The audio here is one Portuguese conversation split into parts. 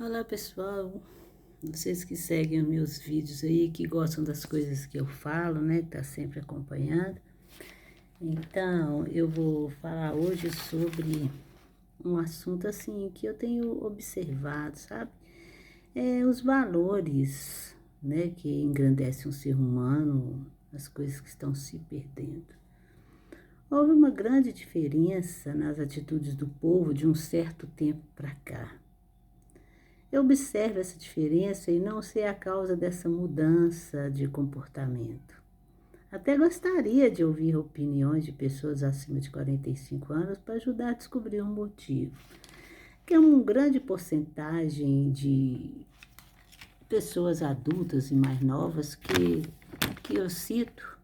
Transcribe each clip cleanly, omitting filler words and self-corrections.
Olá pessoal, vocês que seguem os meus vídeos aí, que gostam das coisas que eu falo, né, que tá sempre acompanhando. Então, eu vou falar hoje sobre um assunto assim que eu tenho observado, sabe? Os valores, né, que engrandecem o ser humano, as coisas que estão se perdendo. Houve uma grande diferença nas atitudes do povo de um certo tempo para cá. Eu observo essa diferença e não sei a causa dessa mudança de comportamento. Até gostaria de ouvir opiniões de pessoas acima de 45 anos para ajudar a descobrir um motivo. Que é uma grande porcentagem de pessoas adultas e mais novas que eu cito,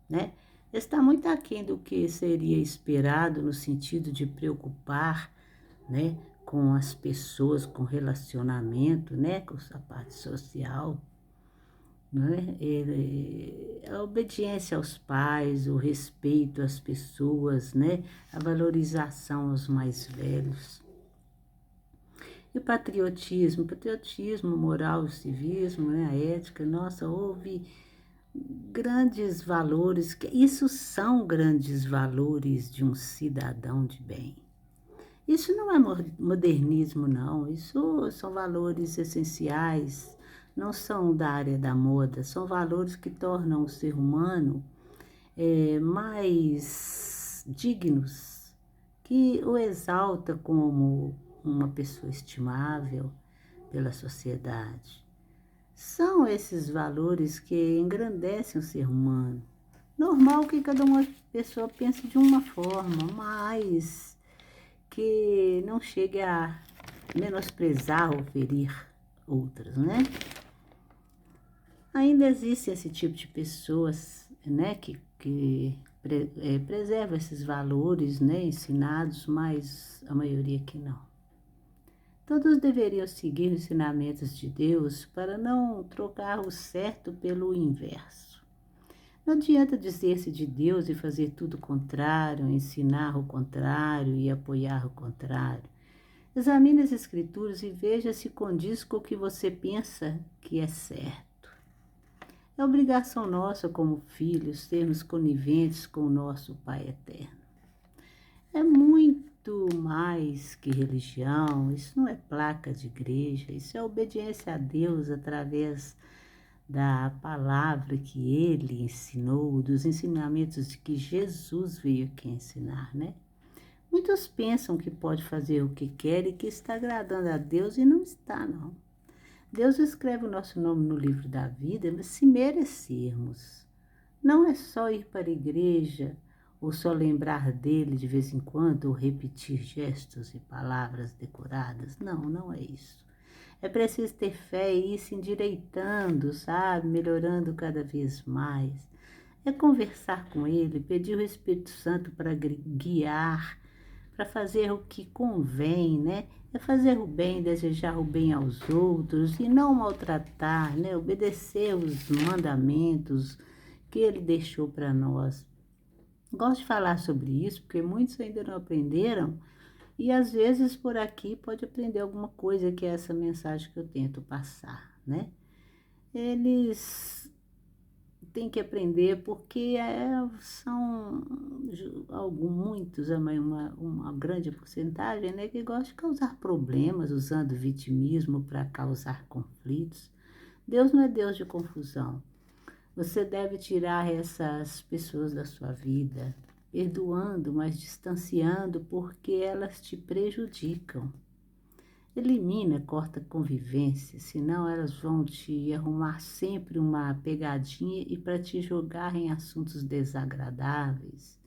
né? Está muito aquém do que seria esperado no sentido de preocupar, né, com as pessoas, com relacionamento, né, com a parte social, né, a obediência aos pais, o respeito às pessoas, né, a valorização aos mais velhos. E o patriotismo, moral, o civismo, né, a ética, nossa, houve grandes valores, isso são grandes valores de um cidadão de bem. Isso não é modernismo, não. Isso são valores essenciais, não são da área da moda, são valores que tornam o ser humano mais dignos, que o exalta como uma pessoa estimável pela sociedade. São esses valores que engrandecem o ser humano. Normal que cada uma pessoa pense de uma forma, mas que não chegue a menosprezar ou ferir outras, né? Ainda existe esse tipo de pessoas, né, que preserva esses valores, né, ensinados, mas a maioria que não. Todos deveriam seguir os ensinamentos de Deus para não trocar o certo pelo inverso. Não adianta dizer-se de Deus e fazer tudo o contrário, ensinar o contrário e apoiar o contrário. Examine as Escrituras e veja se condiz com o que você pensa que é certo. É obrigação nossa, como filhos, sermos coniventes com o nosso Pai Eterno. É muito mais que religião, isso não é placa de igreja, isso é obediência a Deus através da palavra que Ele ensinou, dos ensinamentos que Jesus veio aqui ensinar, né? Muitos pensam que pode fazer o que quer e que está agradando a Deus e não está, não. Deus escreve o nosso nome no livro da vida, mas se merecermos. Não é só ir para a igreja ou só lembrar dele de vez em quando ou repetir gestos e palavras decoradas. Não, não é isso. É preciso ter fé e ir se endireitando, sabe? Melhorando cada vez mais. É conversar com ele, pedir o Espírito Santo para guiar, para fazer o que convém, né? É fazer o bem, desejar o bem aos outros e não maltratar, né? Obedecer os mandamentos que ele deixou para nós. Gosto de falar sobre isso porque muitos ainda não aprenderam e às vezes por aqui pode aprender alguma coisa que é essa mensagem que eu tento passar, né? Eles têm que aprender porque são muitos, uma grande porcentagem, né, que gosta de causar problemas usando vitimismo para causar conflitos. Deus não é Deus de confusão. Você deve tirar essas pessoas da sua vida, perdoando, mas distanciando, porque elas te prejudicam. Elimina, corta convivência, senão elas vão te arrumar sempre uma pegadinha e para te jogar em assuntos desagradáveis.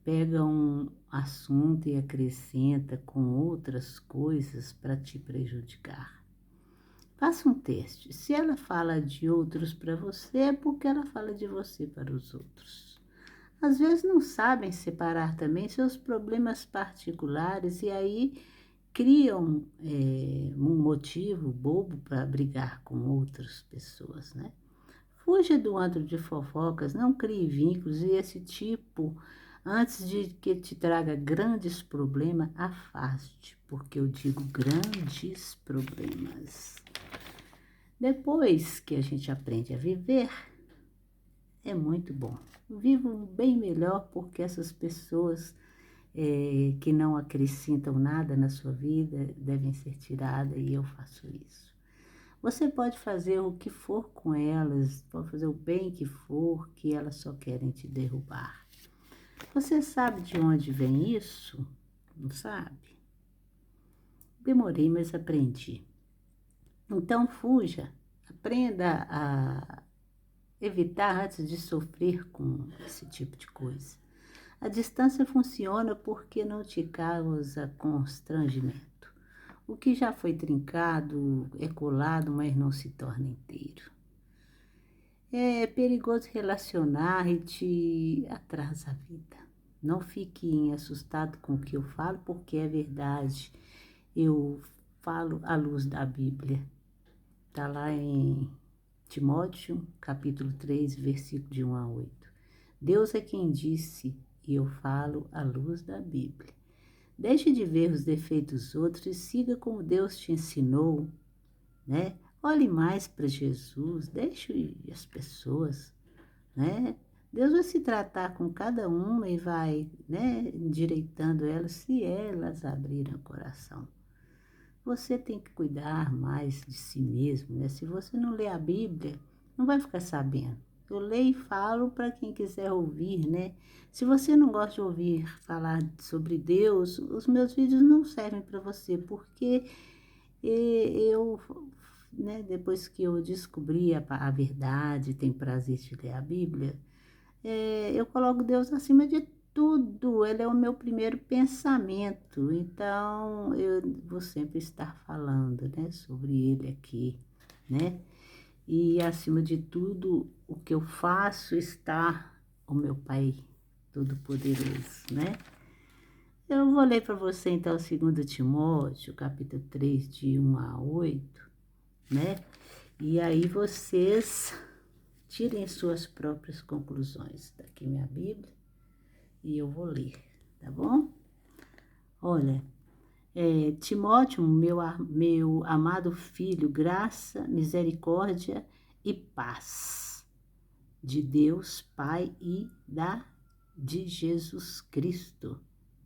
Pega um assunto e acrescenta com outras coisas para te prejudicar. Faça um teste. Se ela fala de outros para você, é porque ela fala de você para os outros. Às vezes não sabem separar também seus problemas particulares e aí criam um motivo bobo para brigar com outras pessoas, né? Fuja do antro de fofocas, não crie vínculos e esse tipo Antes de que te traga grandes problemas, afaste, porque eu digo grandes problemas. Depois que a gente aprende a viver, é muito bom. Vivo bem melhor porque essas pessoas que não acrescentam nada na sua vida devem ser tiradas e eu faço isso. Você pode fazer o que for com elas, pode fazer o bem que for, que elas só querem te derrubar. Você sabe de onde vem isso? Não sabe? Demorei, mas aprendi. Então fuja, aprenda a evitar antes de sofrer com esse tipo de coisa. A distância funciona porque não te causa constrangimento. O que já foi trincado é colado, mas não se torna inteiro. É perigoso relacionar e te atrasa a vida. Não fique assustado com o que eu falo, porque é verdade. Eu falo à luz da Bíblia. Está lá em Timóteo, capítulo 3, versículo de 1 a 8. Deus é quem disse, e eu falo à luz da Bíblia. Deixe de ver os defeitos dos outros e siga como Deus te ensinou, né? Olhe mais para Jesus, deixe as pessoas, né? Deus vai se tratar com cada uma e vai, né, endireitando elas se elas abrirem o coração. Você tem que cuidar mais de si mesmo, né? Se você não lê a Bíblia, não vai ficar sabendo. Eu leio e falo para quem quiser ouvir, né? Se você não gosta de ouvir falar sobre Deus, os meus vídeos não servem para você, porque eu, né, depois que eu descobri a verdade, tenho prazer de ler a Bíblia, eu coloco Deus acima de tudo, Ele é o meu primeiro pensamento, então eu vou sempre estar falando, né, sobre Ele aqui, né? E acima de tudo, o que eu faço está o meu Pai Todo-Poderoso, né? Eu vou ler para você então 2 Timóteo, capítulo 3, de 1 a 8, né? E aí vocês tirem suas próprias conclusões. Está aqui minha Bíblia e eu vou ler, tá bom? Olha, Timóteo, meu amado filho, graça, misericórdia e paz de Deus Pai e de Jesus Cristo,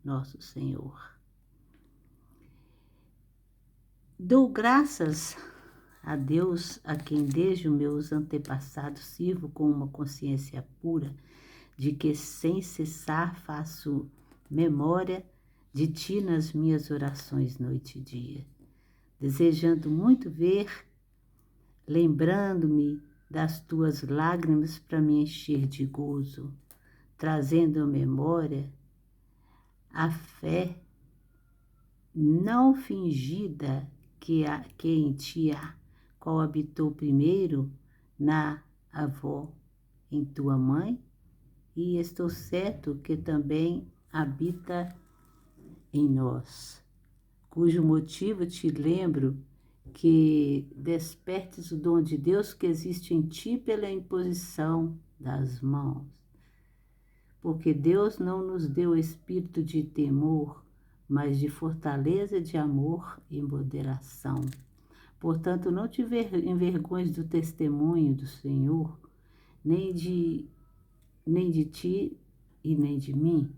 nosso Senhor. Dou graças a Deus, a quem desde os meus antepassados sirvo com uma consciência pura, de que sem cessar faço memória de ti nas minhas orações noite e dia, desejando muito ver, lembrando-me das tuas lágrimas para me encher de gozo, trazendo à memória a fé não fingida que em ti há, qual habitou primeiro na avó, em tua mãe, e estou certo que também habita em nós, cujo motivo te lembro que despertes o dom de Deus que existe em ti pela imposição das mãos. Porque Deus não nos deu espírito de temor, mas de fortaleza, de amor e moderação. Portanto, não te envergonhes do testemunho do Senhor, nem de ti e nem de mim,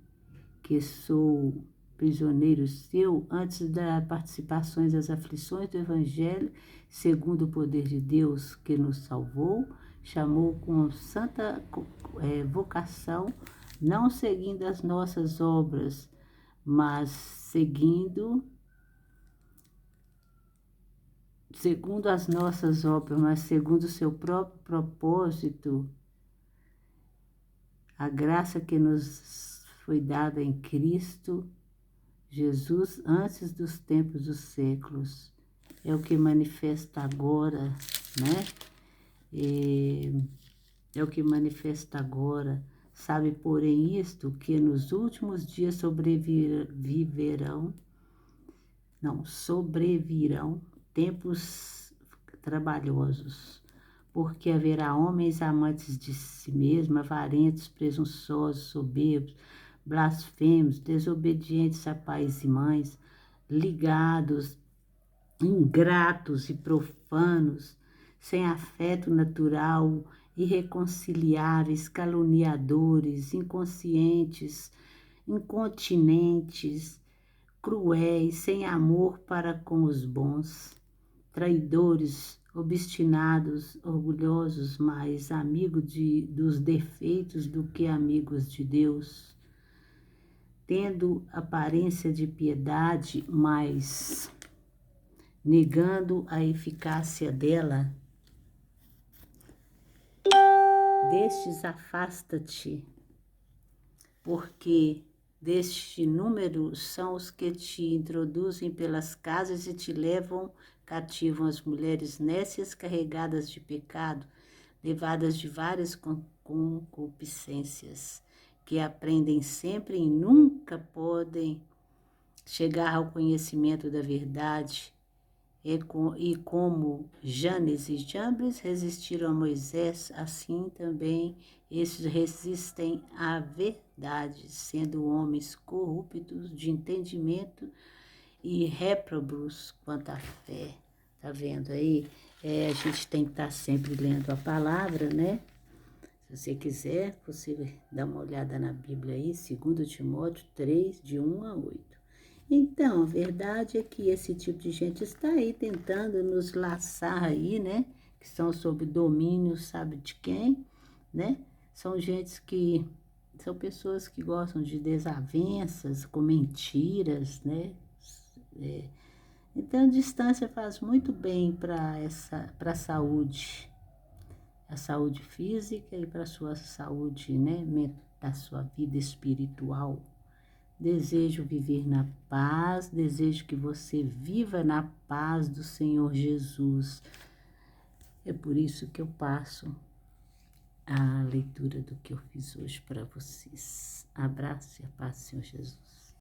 que sou prisioneiro seu, antes das participações das aflições do Evangelho, segundo o poder de Deus que nos salvou, chamou com santa vocação, não seguindo as nossas obras, mas segundo as nossas obras, mas segundo o seu próprio propósito, a graça que nos foi dada em Cristo Jesus antes dos tempos dos séculos, é o que manifesta agora, né? É o que manifesta agora. Sabe, porém, isto, que nos últimos dias sobrevirão tempos trabalhosos, porque haverá homens amantes de si mesmos, avarentos, presunçosos, soberbos, blasfemos, desobedientes a pais e mães, ligados, ingratos e profanos, sem afeto natural, irreconciliáveis, caluniadores, inconscientes, incontinentes, cruéis, sem amor para com os bons, traidores, obstinados, orgulhosos, mais amigos dos defeitos do que amigos de Deus, tendo aparência de piedade, mas negando a eficácia dela. Destes afasta-te, porque deste número são os que te introduzem pelas casas e te levam cativam as mulheres nécias carregadas de pecado, levadas de várias concupiscências, que aprendem sempre e nunca podem chegar ao conhecimento da verdade. E como Janes e Jambres resistiram a Moisés, assim também estes resistem à verdade, sendo homens corruptos de entendimento e réprobos quanto à fé. Tá vendo aí? A gente tem que estar sempre lendo a palavra, né? Se você quiser, você dá uma olhada na Bíblia aí, 2 Timóteo 3, de 1 a 8. Então, a verdade é que esse tipo de gente está aí tentando nos laçar aí, né? Que são sob domínio, sabe de quem, né? São são pessoas que gostam de desavenças, com mentiras, né? Então, a distância faz muito bem para a saúde física e para a sua saúde, né? Da sua vida espiritual. Desejo viver na paz, desejo que você viva na paz do Senhor Jesus. É por isso que eu passo a leitura do que eu fiz hoje para vocês. Abraço e a paz do Senhor Jesus.